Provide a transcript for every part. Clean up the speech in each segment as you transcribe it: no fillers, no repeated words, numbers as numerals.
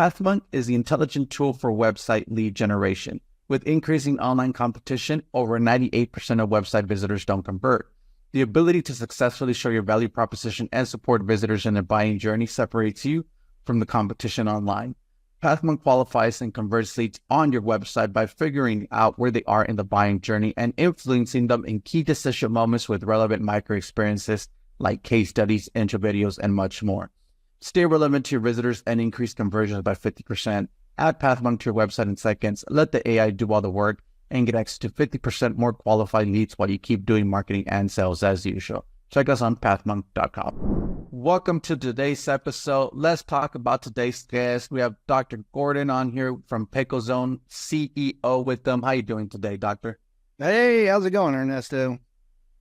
PathMonk is the intelligent tool for website lead generation. With increasing online competition, over 98% of website visitors don't convert. The ability to successfully show your value proposition and support visitors in their buying journey separates you from the competition online. PathMonk qualifies and converts leads on your website by figuring out where they are in the buying journey and influencing them in key decision moments with relevant micro experiences like case studies, intro videos, and much more. Stay relevant to your visitors and increase conversions by 50%. Add PathMonk to your website in seconds. Let the AI do all the work and get access to 50% more qualified leads while you keep doing marketing and sales as usual. Check us on pathmonk.com. Welcome to today's episode. Let's talk about today's guest. We have Dr. Gordon on here from Pickle Zone, CEO with them. How you doing today, Doctor? Hey, how's it going, Ernesto?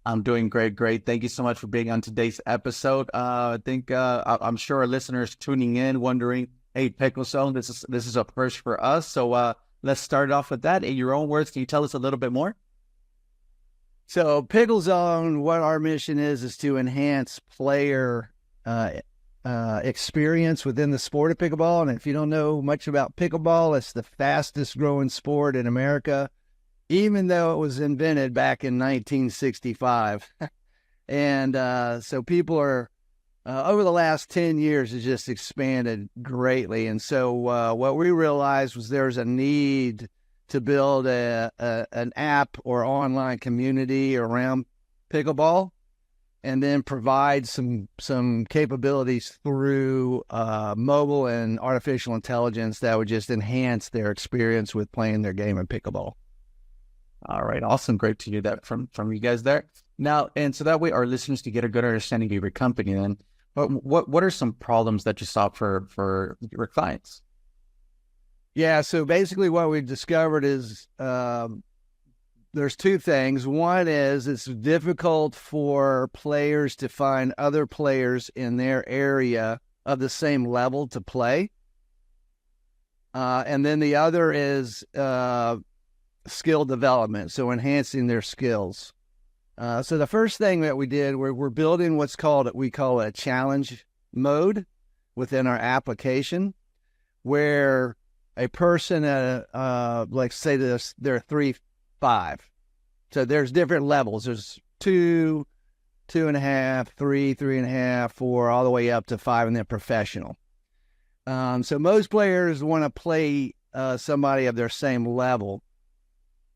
I'm doing great. Thank you so much for being on today's episode. I'm sure our listeners tuning in wondering, hey, Pickle Zone, this is a first for us. So let's start off with that. In your own words, can you tell us a little bit more? So Pickle Zone, what our mission is to enhance player experience within the sport of pickleball. And if you don't know much about pickleball, it's the fastest growing sport in America, even though it was invented back in 1965. And so people are, over the last 10 years, has just expanded greatly. And so what we realized was there's a need to build an app or online community around pickleball, and then provide some capabilities through mobile and artificial intelligence that would just enhance their experience with playing their game of pickleball. All right, awesome. Great to hear that from you guys there. Now, and so that way our listeners can get a good understanding of your company then. But what are some problems that you solve for your clients? Yeah, so basically what we've discovered is there's two things. One is it's difficult for players to find other players in their area of the same level to play. And then the other is skill development, so enhancing their skills. So the first thing that we did, we're building we call a challenge mode within our application, where a person like say this, they're 3-5. So there's different levels. There's 2, 2.5, 3, 3.5, 4, all the way up to 5, and then professional. So most players want to play somebody of their same level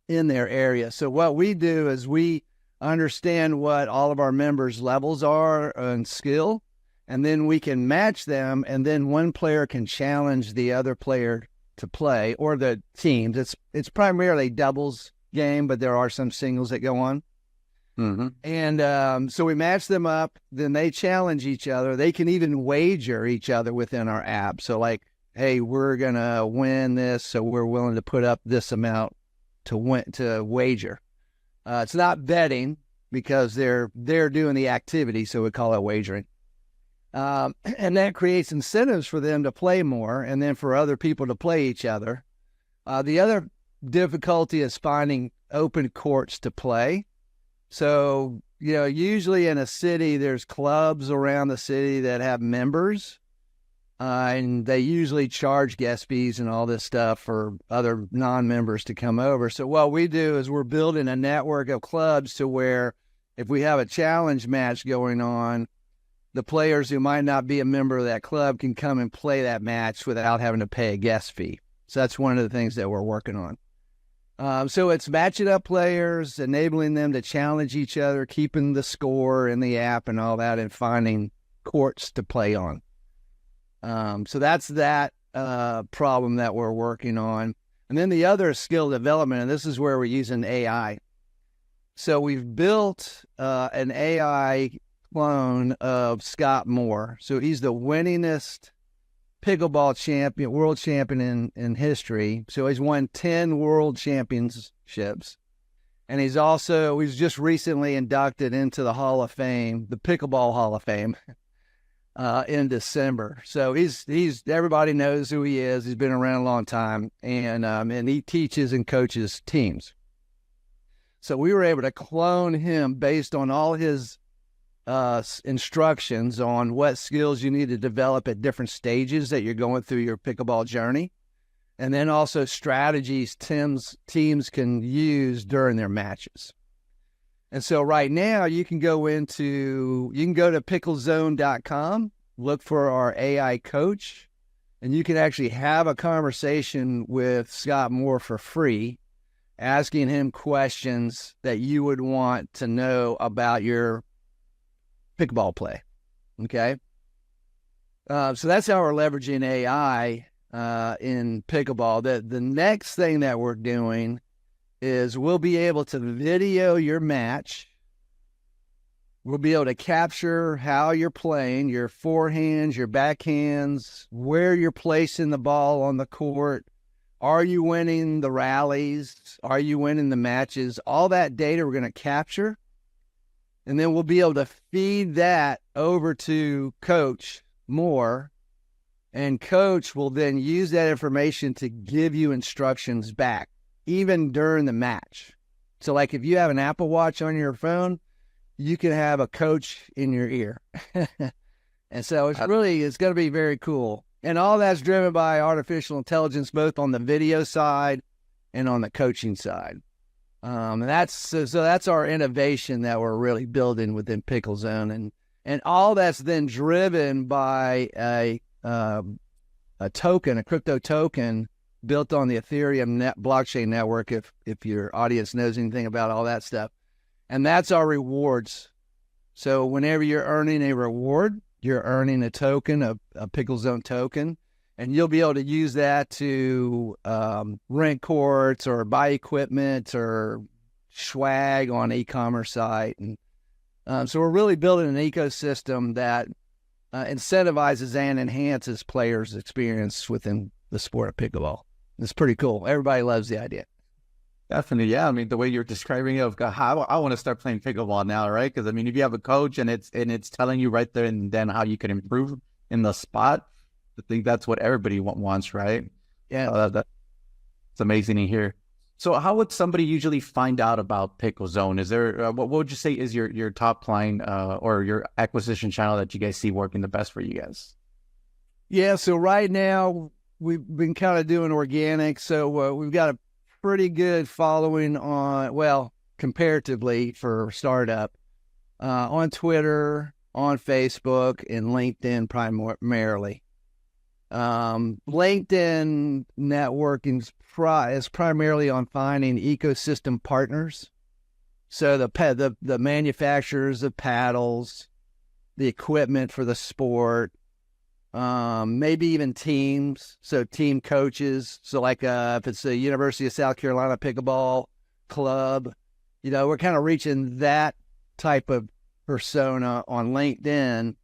in their area. So what we do is we understand what all of our members' levels are in skill, and then we can match them, and then one player can challenge the other player to play, or the teams. It's primarily doubles game, but there are some singles that go on. Mm-hmm. And so we match them up, then they challenge each other. They can even wager each other within our app. So like, hey, we're going to win this, so we're willing to put up this amount to wager. It's not betting because they're doing the activity, so we call it wagering. And that creates incentives for them to play more, and then for other people to play each other. The other difficulty is finding open courts to play. So, usually in a city, there's clubs around the city that have members, and they usually charge guest fees and all this stuff for other non-members to come over. So what we do is we're building a network of clubs to where if we have a challenge match going on, the players who might not be a member of that club can come and play that match without having to pay a guest fee. So that's one of the things that we're working on. So it's matching up players, enabling them to challenge each other, keeping the score in the app and all that, and finding courts to play on. So that's that problem that we're working on. And then the other is skill development, and this is where we're using AI. So we've built an AI clone of Scott Moore. So he's the winningest pickleball champion, world champion in history. So he's won 10 world championships. And he's just recently inducted into the Hall of Fame, the Pickleball Hall of Fame, in December. So he's everybody knows who he is. He's been around a long time, and he teaches and coaches teams. So we were able to clone him based on all his instructions on what skills you need to develop at different stages that you're going through your pickleball journey. And then also strategies teams can use during their matches. And so right now you can go to picklezone.com, look for our AI coach, and you can actually have a conversation with Scott Moore for free, asking him questions that you would want to know about your pickleball play. Okay. So that's how we're leveraging AI in pickleball. The next thing that we're doing is we'll be able to video your match. We'll be able to capture how you're playing, your forehands, your backhands, where you're placing the ball on the court. Are you winning the rallies? Are you winning the matches? All that data we're going to capture. And then we'll be able to feed that over to Coach Moore. And Coach will then use that information to give you instructions back, even during the match. So like if you have an Apple Watch on your phone, you can have a coach in your ear. And so it's going to be very cool. And all that's driven by artificial intelligence, both on the video side and on the coaching side. And that's our innovation that we're really building within Pickle Zone. And all that's then driven by a token, a crypto token built on the Ethereum blockchain network, if your audience knows anything about all that stuff. And that's our rewards. So whenever you're earning a reward, you're earning a token, a Pickle Zone token, and you'll be able to use that to rent courts or buy equipment or swag on an e-commerce site. And so we're really building an ecosystem that incentivizes and enhances players' experience within the sport of pickleball. It's pretty cool. Everybody loves the idea. Definitely, yeah. I mean, the way you're describing it, how I want to start playing pickleball now, right? Because I mean, if you have a coach and it's telling you right there and then how you can improve in the spot, I think that's what everybody wants, right? Yeah, that's amazing to hear. So, how would somebody usually find out about Pickle Zone? Is there what would you say is your top line or your acquisition channel that you guys see working the best for you guys? Yeah. So right now we've been kind of doing organic. So we've got a pretty good following on, well, comparatively for startup, on Twitter, on Facebook, and LinkedIn primarily. LinkedIn networking is primarily on finding ecosystem partners. So the manufacturers of paddles, the equipment for the sport, maybe even teams, so team coaches. So like if it's the University of South Carolina Pickleball Club, we're kind of reaching that type of persona on LinkedIn.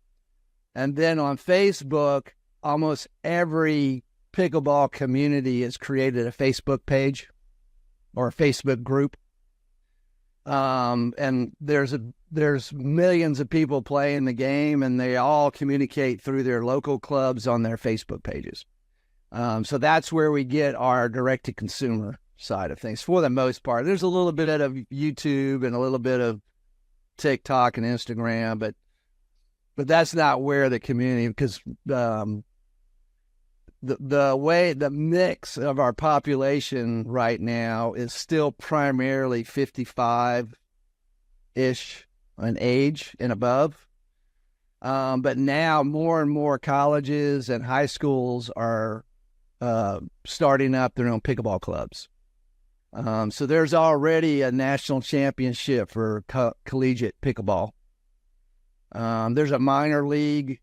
And then on Facebook, almost every pickleball community has created a Facebook page or a Facebook group. And there's millions of people playing the game, and they all communicate through their local clubs on their Facebook pages. So that's where we get our direct-to-consumer side of things for the most part. There's a little bit of YouTube and a little bit of TikTok and Instagram, but that's not where the community, because the mix of our population right now is still primarily 55-ish in age and above. But now more and more colleges and high schools are starting up their own pickleball clubs. So there's already a national championship for collegiate pickleball. There's a minor league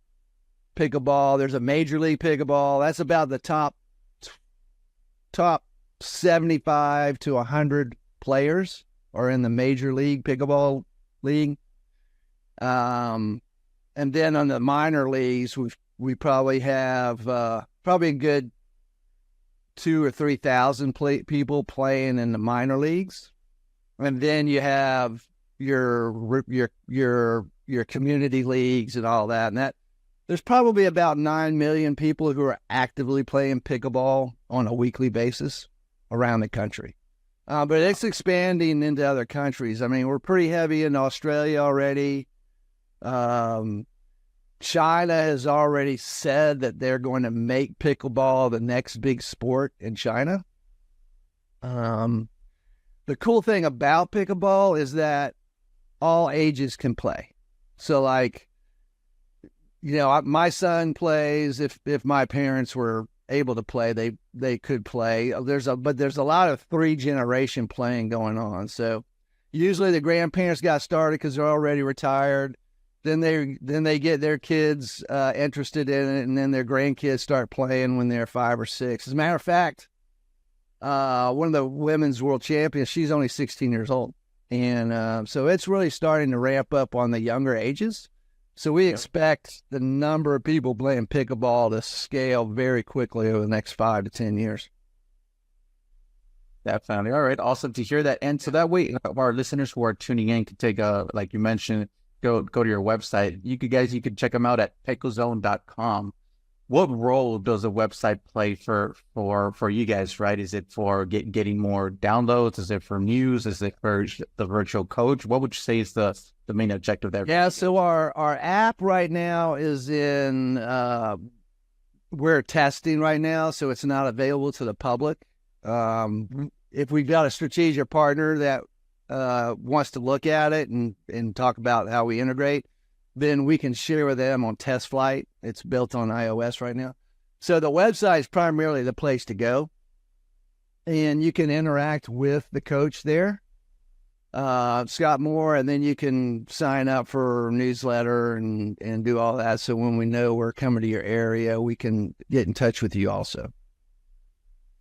pickleball. There's a major league pickleball. That's about the top 75 to 100 players are in the major league pickleball league. And then on the minor leagues, we probably have probably a good 2,000 or 3,000 people playing in the minor leagues. And then you have your community leagues and all that. And there's probably about 9 million people who are actively playing pickleball on a weekly basis around the country. But it's expanding into other countries. I mean, we're pretty heavy in Australia already. China has already said that they're going to make pickleball the next big sport in China. The cool thing about pickleball is that all ages can play. So like, my son plays. If my parents were able to play, they could play. But there's a lot of 3-generation playing going on. So usually the grandparents got started because they're already retired. Then they get their kids interested in it, and then their grandkids start playing when they're 5 or 6. As a matter of fact, one of the women's world champions, she's only 16 years old. And so it's really starting to ramp up on the younger ages. So we expect the number of people playing pickleball to scale very quickly over the next 5 to 10 years. Definitely. All right. Awesome to hear that. And so that way our listeners who are tuning in can take like you mentioned, go to your website. You could check them out at picklezone.com. What role does a website play for you guys, right? Is it for getting more downloads? Is it for news? Is it for the virtual coach? What would you say is the main objective there? Yeah, so our app right now is in, we're testing right now, so it's not available to the public. If we've got a strategic partner that wants to look at it and talk about how we integrate, then we can share with them on test flight. It's built on iOS right now. So the website is primarily the place to go. And you can interact with the coach there, Scott Moore, and then you can sign up for a newsletter and do all that. So when we know we're coming to your area, we can get in touch with you also.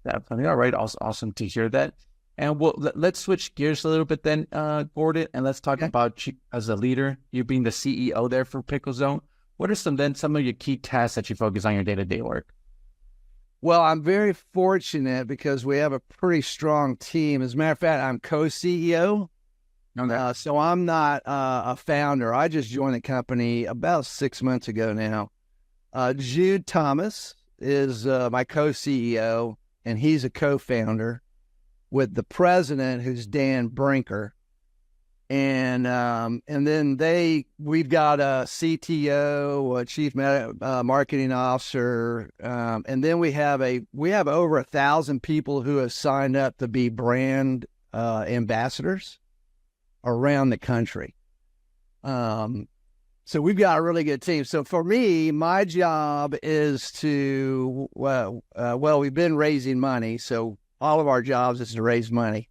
Definitely. All right. Awesome to hear that. And let's switch gears a little bit then, Gordon, and let's talk about you as a leader, you being the CEO there for Pickle Zone. What are some of your key tasks that you focus on your day-to-day work? Well, I'm very fortunate because we have a pretty strong team. As a matter of fact, I'm co-CEO. Okay. So I'm not a founder. I just joined the company about 6 months ago now. Jude Thomas is my co-CEO, and he's a co-founder with the president, who's Dan Brinker. And then we've got a CTO, a chief marketing officer, and then we have over 1,000 people who have signed up to be brand ambassadors around the country. So we've got a really good team. So for me, my job is to we've been raising money, so all of our jobs is to raise money.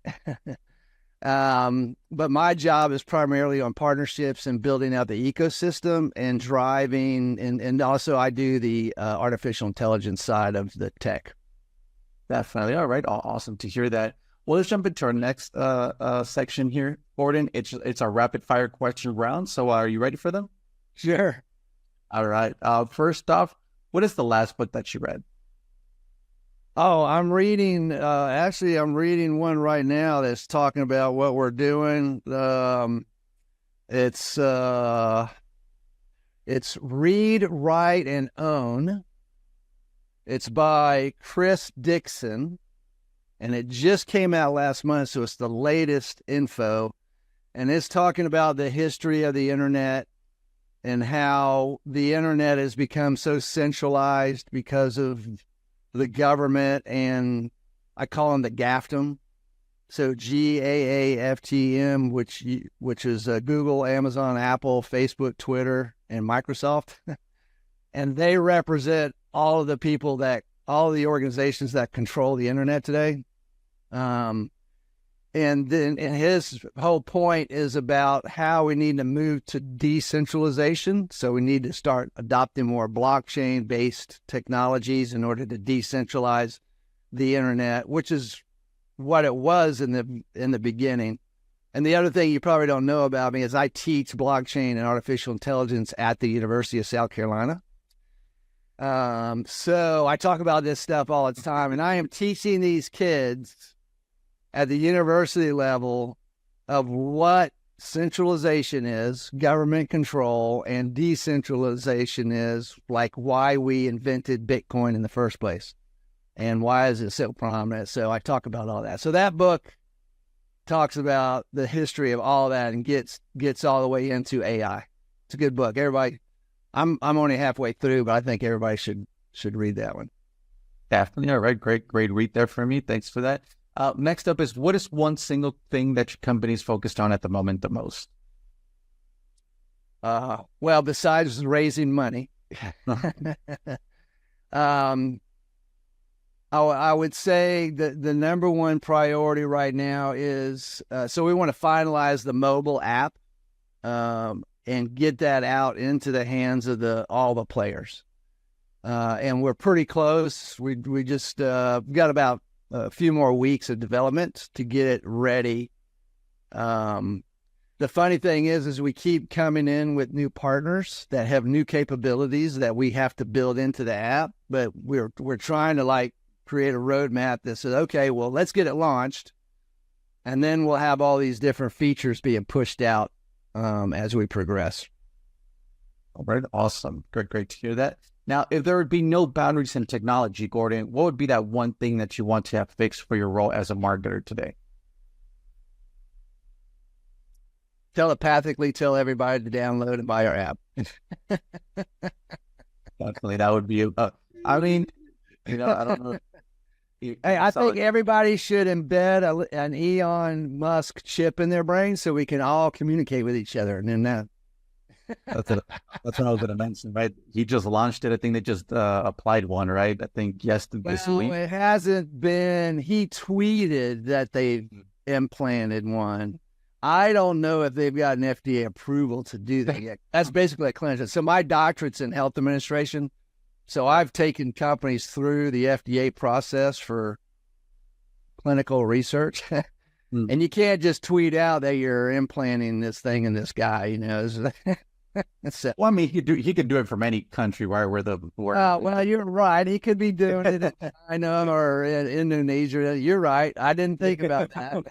But my job is primarily on partnerships and building out the ecosystem and driving, and also I do the artificial intelligence side of the tech. Definitely. All right. Awesome to hear that. Well, let's jump into our next section here, Gordon. It's our rapid fire question round. So are you ready for them? Sure. All right. First off, what is the last book that you read? Oh, I'm reading one right now that's talking about what we're doing. It's Read, Write, and Own. It's by Chris Dixon, and it just came out last month, so it's the latest info. And it's talking about the history of the internet and how the internet has become so centralized because of the government, and I call them the GAFTM. So GAAFTM, which is Google, Amazon, Apple, Facebook, Twitter, and Microsoft. And they represent all of the organizations that control the internet today. And his whole point is about how we need to move to decentralization. So we need to start adopting more blockchain-based technologies in order to decentralize the internet, which is what it was in the beginning. And the other thing you probably don't know about me is I teach blockchain and artificial intelligence at the University of South Carolina. So I talk about this stuff all the time, and I am teaching these kids at the university level of what centralization is, government control, and decentralization is, like why we invented Bitcoin in the first place and why is it so prominent. So I talk about all that. So that book talks about the history of all that and gets all the way into AI. a good book. Everybody, I'm only halfway through, but I think everybody should read that one. Definitely. All right. Great read there for me. Thanks for that. Next up is, what is one single thing that your company is focused on at the moment the most? Well, besides raising money, I would say that the number one priority right now is, so we want to finalize the mobile app, and get that out into the hands of all the players. And we're pretty close. We just got about a few more weeks of development to get it ready. The funny thing is we keep coming in with new partners that have new capabilities that we have to build into the app, but we're trying to create a roadmap that says, okay, well, let's get it launched, and then we'll have all these different features being pushed out as we progress. All right. Awesome. Great to hear that. Now, if there would be no boundaries in technology, Gordon, what would be that one thing that you want to have fixed for your role as a marketer today? Telepathically tell everybody to download and buy our app. Definitely. That would be, I mean, I don't know. Hey, I think everybody should embed an Elon Musk chip in their brain so we can all communicate with each other. And then that's what I was going to mention, right? He just launched it. I think they just applied one, right? I think this week. It hasn't been. He tweeted that they've implanted one. I don't know if they've got an FDA approval to do that yet. That's basically a clinical. So my doctorate's in health administration. So I've taken companies through the FDA process for clinical research. And you can't just tweet out that you're implanting this thing in this guy, That's it. Well, I mean, he could do it from any country where well, you're right. He could be doing it in China or in Indonesia. You're right. I didn't think about that.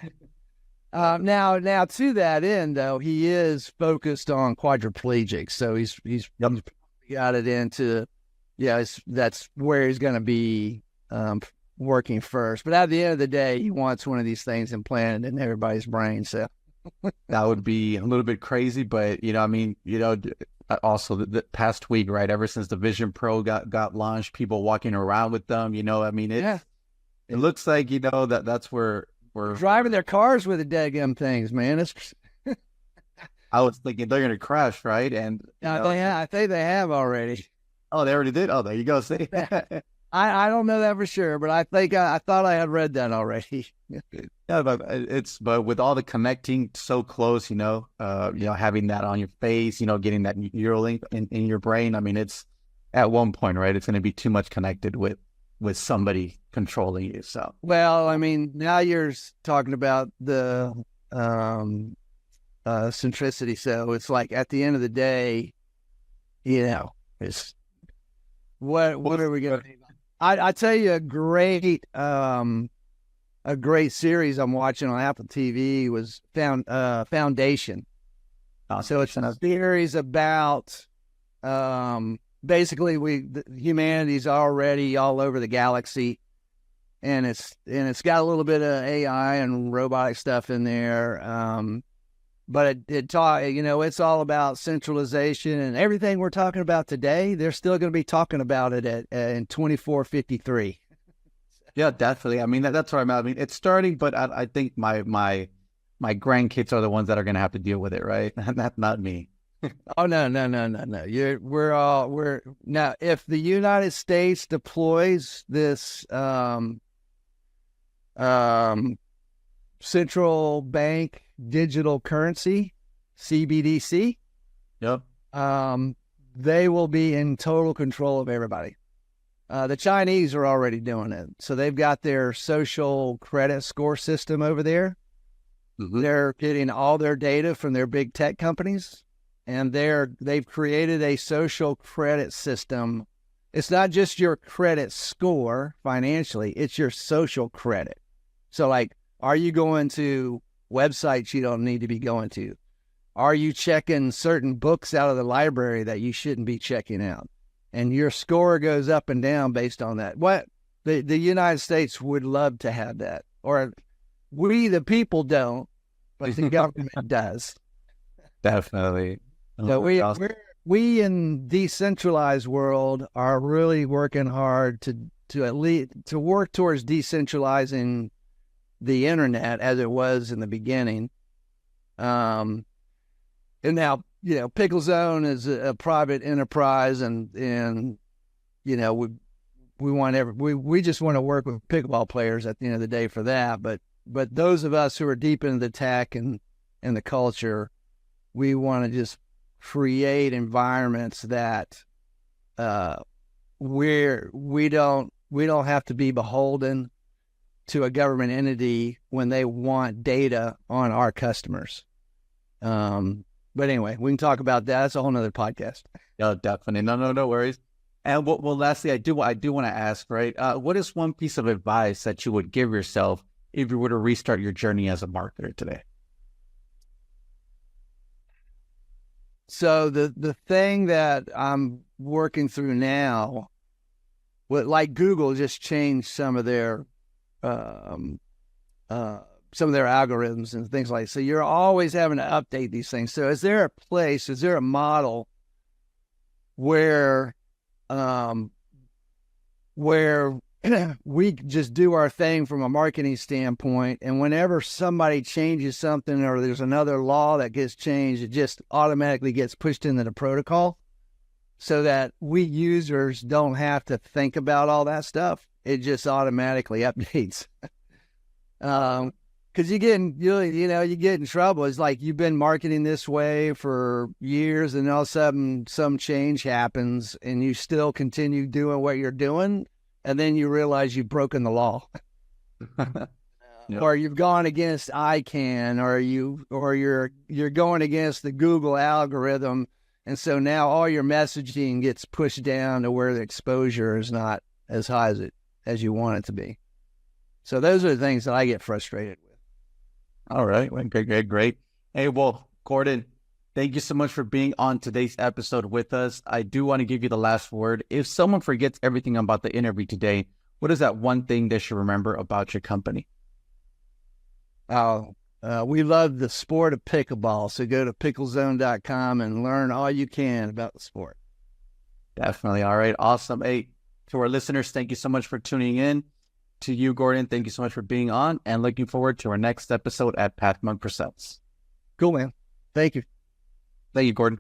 Now to that end, though, he is focused on quadriplegics. So he's got it into, that's where he's going to be working first. But at the end of the day, he wants one of these things implanted in everybody's brain. So that would be a little bit crazy, but also the past week, right? Ever since the Vision Pro got launched, people walking around with them, it looks like, that's where we're driving their cars with the daggum things, man. I was thinking they're going to crash, right? And I think they have already. Oh, they already did? Oh, there you go. See? I don't know that for sure, but I think I thought I had read that already. Yeah, but with all the connecting so close, having that on your face, getting that Neuralink in your brain. I mean, it's at one point, right? It's going to be too much connected with somebody controlling you. So, well, I mean, now you're talking about the centricity. So it's like at the end of the day, it's what are we going to? I tell you a great series I'm watching on Apple TV was Foundation. So it's a series about basically humanity's already all over the galaxy, and it's got a little bit of AI and robotic stuff in there. But it's all about centralization, and everything we're talking about today, they're still going to be talking about it in 2453. Yeah, definitely. I mean, that's what I mean. It's starting, but I think my grandkids are the ones that are going to have to deal with it, right? Not me. Oh, no. We're now, if the United States deploys this central bank digital currency, CBDC, they will be in total control of everybody. The Chinese are already doing it. So they've got their social credit score system over there. Mm-hmm. They're getting all their data from their big tech companies, and they've created a social credit system. It's not just your credit score financially, it's your social credit. So are you going to websites you don't need to be going to? Are you checking certain books out of the library that you shouldn't be checking out? And your score goes up and down based on that. What the United States would love to have that, or we the people don't, but the government does. Definitely. So that's awesome. we in decentralized world are really working hard to at least to work towards decentralizing the internet as it was in the beginning. And now, Pickle Zone is a private enterprise, and we just want to work with pickleball players at the end of the day for that. But those of us who are deep into the tech and the culture, we want to just create environments that where we don't have to be beholden to a government entity when they want data on our customers. But anyway, we can talk about that. That's a whole nother podcast. Yeah, definitely. No worries. And well, lastly, I do want to ask, right? What is one piece of advice that you would give yourself if you were to restart your journey as a marketer today? So the thing that I'm working through now, like Google just changed some of their algorithms and things like that. So you're always having to update these things. So is there a model where we just do our thing from a marketing standpoint, and whenever somebody changes something or there's another law that gets changed, it just automatically gets pushed into the protocol so that we users don't have to think about all that stuff. It just automatically updates. Because you get in trouble. It's like you've been marketing this way for years, and all of a sudden some change happens, and you still continue doing what you're doing, and then you realize you've broken the law, Yep. or you've gone against ICANN, or you're going against the Google algorithm, and so now all your messaging gets pushed down to where the exposure is not as high as you want it to be. So those are the things that I get frustrated with. All right. Well, great. Hey, well, Gordon, thank you so much for being on today's episode with us. I do want to give you the last word. If someone forgets everything about the interview today, what is that one thing they should remember about your company? We love the sport of pickleball. So go to picklezone.com and learn all you can about the sport. Definitely. All right. Awesome. Hey, to our listeners, thank you so much for tuning in. To you, Gordon, thank you so much for being on, and looking forward to our next episode at Pathmonk Presents. Cool, man. Thank you. Thank you, Gordon.